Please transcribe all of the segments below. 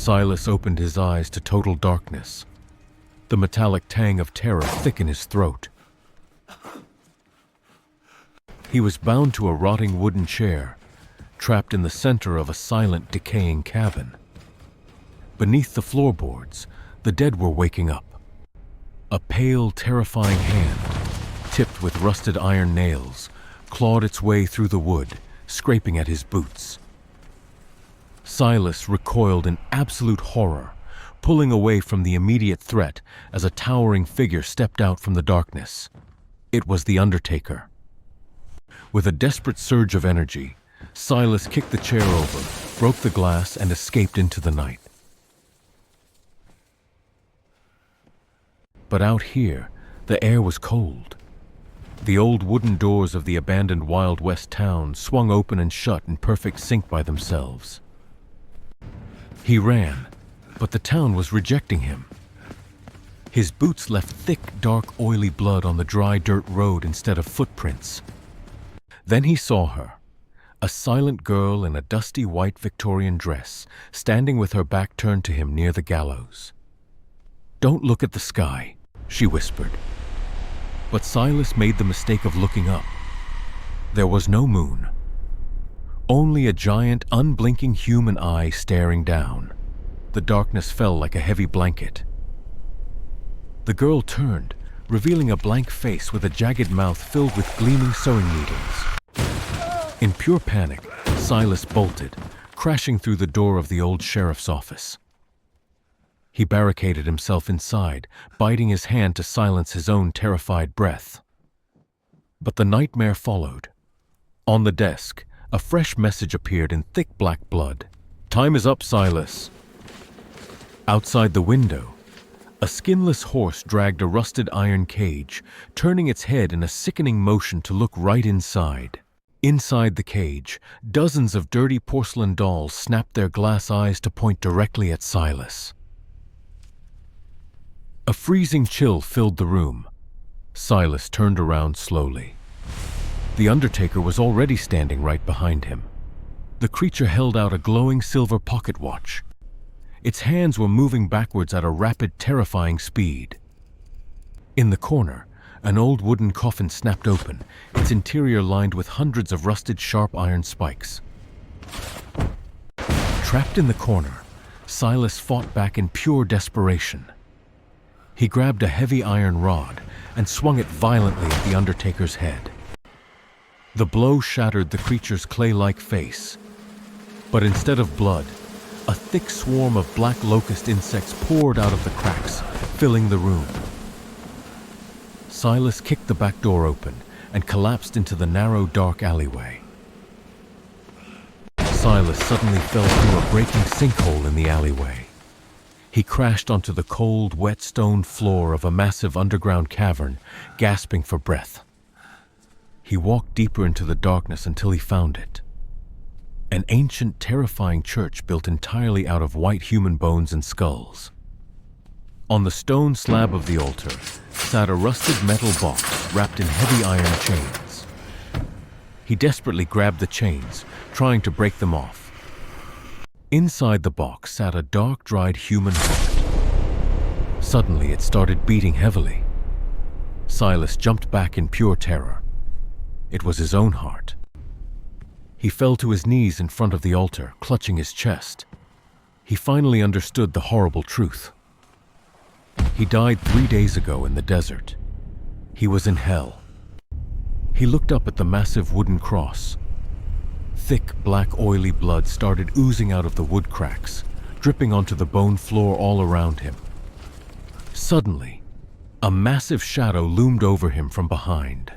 Silas opened his eyes to total darkness, the metallic tang of terror thick in his throat. He was bound to a rotting wooden chair, trapped in the center of a silent, decaying cabin. Beneath the floorboards, the dead were waking up. A pale, terrifying hand, tipped with rusted iron nails, clawed its way through the wood, scraping at his boots. Silas recoiled in absolute horror, pulling away from the immediate threat as a towering figure stepped out from the darkness. It was the Undertaker. With a desperate surge of energy, Silas kicked the chair over, broke the glass, and escaped into the night. But out here, the air was cold. The old wooden doors of the abandoned Wild West town swung open and shut in perfect sync by themselves. He ran, but the town was rejecting him. His boots left thick, dark, oily blood on the dry dirt road instead of footprints. Then he saw her, a silent girl in a dusty white Victorian dress, standing with her back turned to him near the gallows. "Don't look at the sky," she whispered. But Silas made the mistake of looking up. There was no moon. Only a giant, unblinking human eye staring down. The darkness fell like a heavy blanket. The girl turned, revealing a blank face with a jagged mouth filled with gleaming sewing needles. In pure panic, Silas bolted, crashing through the door of the old sheriff's office. He barricaded himself inside, biting his hand to silence his own terrified breath. But the nightmare followed. On the desk, a fresh message appeared in thick black blood. "Time is up, Silas." Outside the window, a skinless horse dragged a rusted iron cage, turning its head in a sickening motion to look right inside. Inside the cage, dozens of dirty porcelain dolls snapped their glass eyes to point directly at Silas. A freezing chill filled the room. Silas turned around slowly. The Undertaker was already standing right behind him. The creature held out a glowing silver pocket watch. Its hands were moving backwards at a rapid, terrifying speed. In the corner, an old wooden coffin snapped open, its interior lined with hundreds of rusted sharp iron spikes. Trapped in the corner, Silas fought back in pure desperation. He grabbed a heavy iron rod and swung it violently at the Undertaker's head. The blow shattered the creature's clay-like face. But instead of blood, a thick swarm of black locust insects poured out of the cracks, filling the room. Silas kicked the back door open and collapsed into the narrow, dark alleyway. Silas suddenly fell through a breaking sinkhole in the alleyway. He crashed onto the cold, wet stone floor of a massive underground cavern, gasping for breath. He walked deeper into the darkness until he found it. An ancient, terrifying church built entirely out of white human bones and skulls. On the stone slab of the altar sat a rusted metal box wrapped in heavy iron chains. He desperately grabbed the chains, trying to break them off. Inside the box sat a dark, dried human heart. Suddenly, it started beating heavily. Silas jumped back in pure terror. It was his own heart. He fell to his knees in front of the altar, clutching his chest. He finally understood the horrible truth. He died 3 days ago in the desert. He was in hell. He looked up at the massive wooden cross. Thick, black, oily blood started oozing out of the wood cracks, dripping onto the bone floor all around him. Suddenly, a massive shadow loomed over him from behind.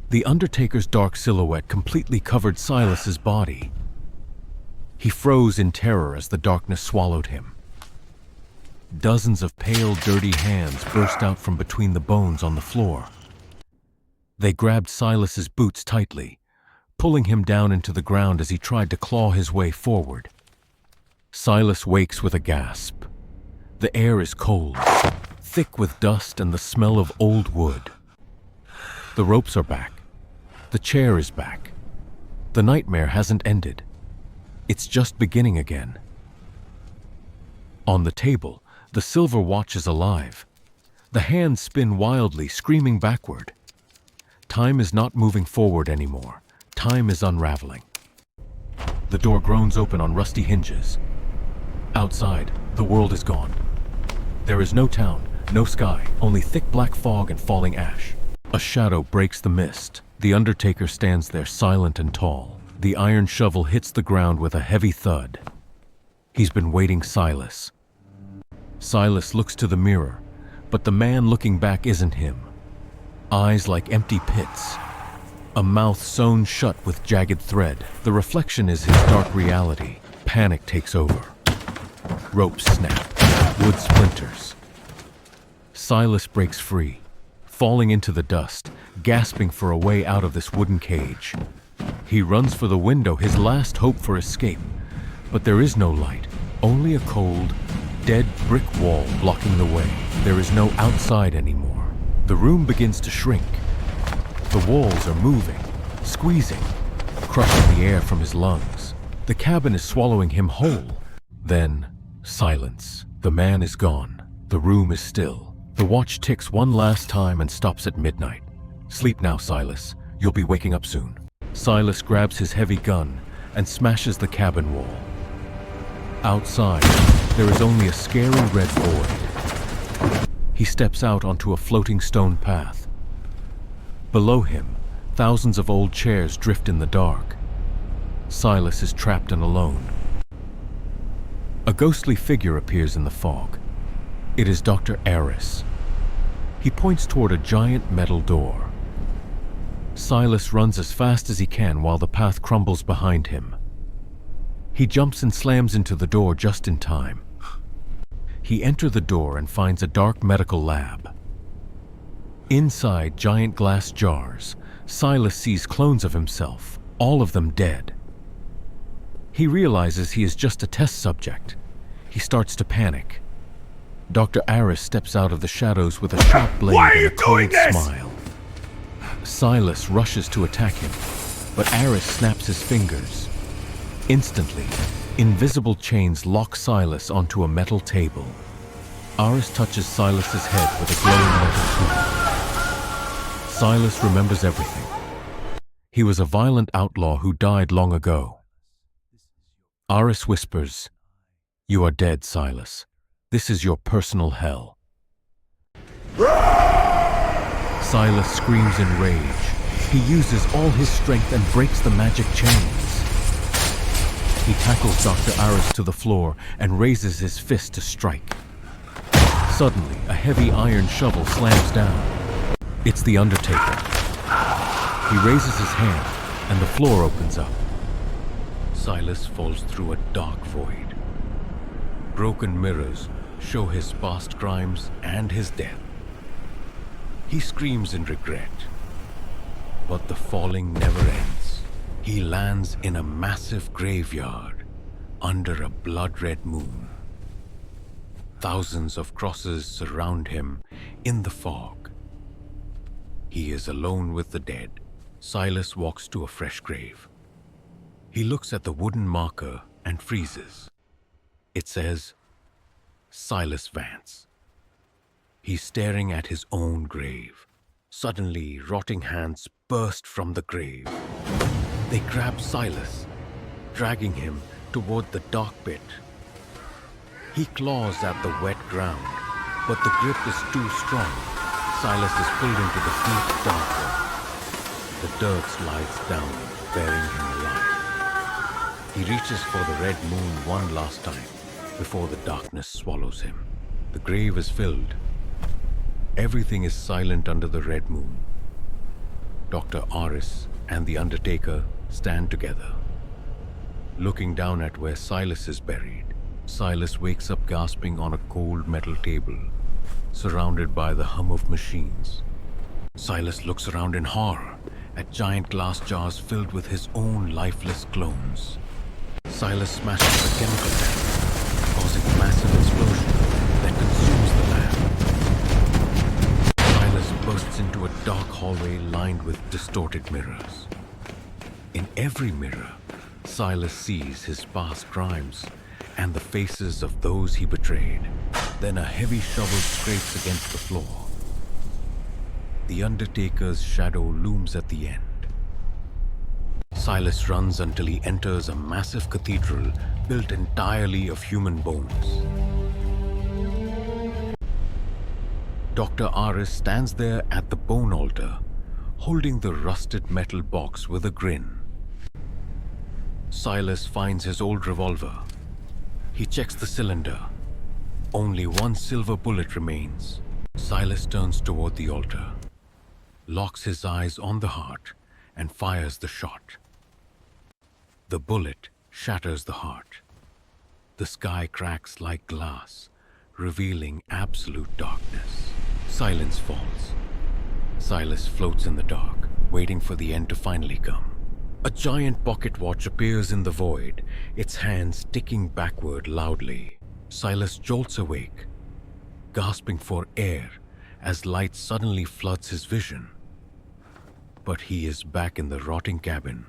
The Undertaker's dark silhouette completely covered Silas's body. He froze in terror as the darkness swallowed him. Dozens of pale, dirty hands burst out from between the bones on the floor. They grabbed Silas's boots tightly, pulling him down into the ground as he tried to claw his way forward. Silas wakes with a gasp. The air is cold, thick with dust and the smell of old wood. The ropes are back. The chair is back. The nightmare hasn't ended. It's just beginning again. On the table, the silver watch is alive. The hands spin wildly, screaming backward. Time is not moving forward anymore. Time is unraveling. The door groans open on rusty hinges. Outside, the world is gone. There is no town, no sky, only thick black fog and falling ash. A shadow breaks the mist. The Undertaker stands there silent and tall. The iron shovel hits the ground with a heavy thud. He's been waiting Silas. Silas looks to the mirror, but the man looking back isn't him. Eyes like empty pits. A mouth sewn shut with jagged thread. The reflection is his dark reality. Panic takes over. Ropes snap. Wood splinters. Silas breaks free, falling into the dust, gasping for a way out of this wooden cage. He runs for the window, his last hope for escape. But there is no light, only a cold, dead brick wall blocking the way. There is no outside anymore. The room begins to shrink. The walls are moving, squeezing, crushing the air from his lungs. The cabin is swallowing him whole. Then, silence. The man is gone. The room is still. The watch ticks one last time and stops at midnight. Sleep now, Silas. You'll be waking up soon. Silas grabs his heavy gun and smashes the cabin wall. Outside, there is only a scary red void. He steps out onto a floating stone path. Below him, thousands of old chairs drift in the dark. Silas is trapped and alone. A ghostly figure appears in the fog. It is Dr. Aris. He points toward a giant metal door. Silas runs as fast as he can while the path crumbles behind him. He jumps and slams into the door just in time. He enters the door and finds a dark medical lab. Inside giant glass jars, Silas sees clones of himself, all of them dead. He realizes he is just a test subject. He starts to panic. Dr. Aris steps out of the shadows with a sharp blade and a cold smile. Silas rushes to attack him, but Aris snaps his fingers. Instantly, invisible chains lock Silas onto a metal table. Aris touches Silas's head with a glowing metal tool. Silas remembers everything. He was a violent outlaw who died long ago. Aris whispers, "You are dead, Silas. This is your personal hell." Silas screams in rage. He uses all his strength and breaks the magic chains. He tackles Dr. Aris to the floor and raises his fist to strike. Suddenly, a heavy iron shovel slams down. It's the Undertaker. He raises his hand, and the floor opens up. Silas falls through a dark void. Broken mirrors show his past crimes and his death. He screams in regret, but the falling never ends. He lands in a massive graveyard under a blood-red moon. Thousands of crosses surround him in the fog. He is alone with the dead. Silas walks to a fresh grave. He looks at the wooden marker and freezes. It says, Silas Vance. He's staring at his own grave. Suddenly, rotting hands burst from the grave. They grab Silas, dragging him toward the dark pit. He claws at the wet ground, but the grip is too strong. Silas is pulled into the deep dark hole. The dirt slides down, burying him alive. He reaches for the red moon one last time before the darkness swallows him. The grave is filled. Everything is silent under the red moon. Dr. Aris and the Undertaker stand together, looking down at where Silas is buried. Silas wakes up gasping on a cold metal table, surrounded by the hum of machines. Silas looks around in horror at giant glass jars filled with his own lifeless clones. Silas smashes the chemical tank, causing a massive explosion that consumes the lab. Silas bursts into a dark hallway lined with distorted mirrors. In every mirror, Silas sees his past crimes and the faces of those he betrayed. Then a heavy shovel scrapes against the floor. The Undertaker's shadow looms at the end. Silas runs until he enters a massive cathedral built entirely of human bones. Dr. Aris stands there at the bone altar, holding the rusted metal box with a grin. Silas finds his old revolver. He checks the cylinder. Only one silver bullet remains. Silas turns toward the altar, locks his eyes on the heart, and fires the shot. The bullet shatters the heart. The sky cracks like glass, revealing absolute darkness. Silence falls. Silas floats in the dark, waiting for the end to finally come. A giant pocket watch appears in the void, its hands ticking backward loudly. Silas jolts awake, gasping for air as light suddenly floods his vision. But he is back in the rotting cabin,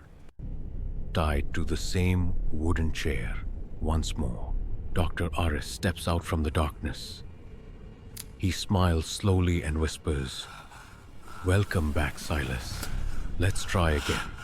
tied to the same wooden chair once more. Dr. Aris steps out from the darkness. He smiles slowly and whispers, "Welcome back, Silas. Let's try again."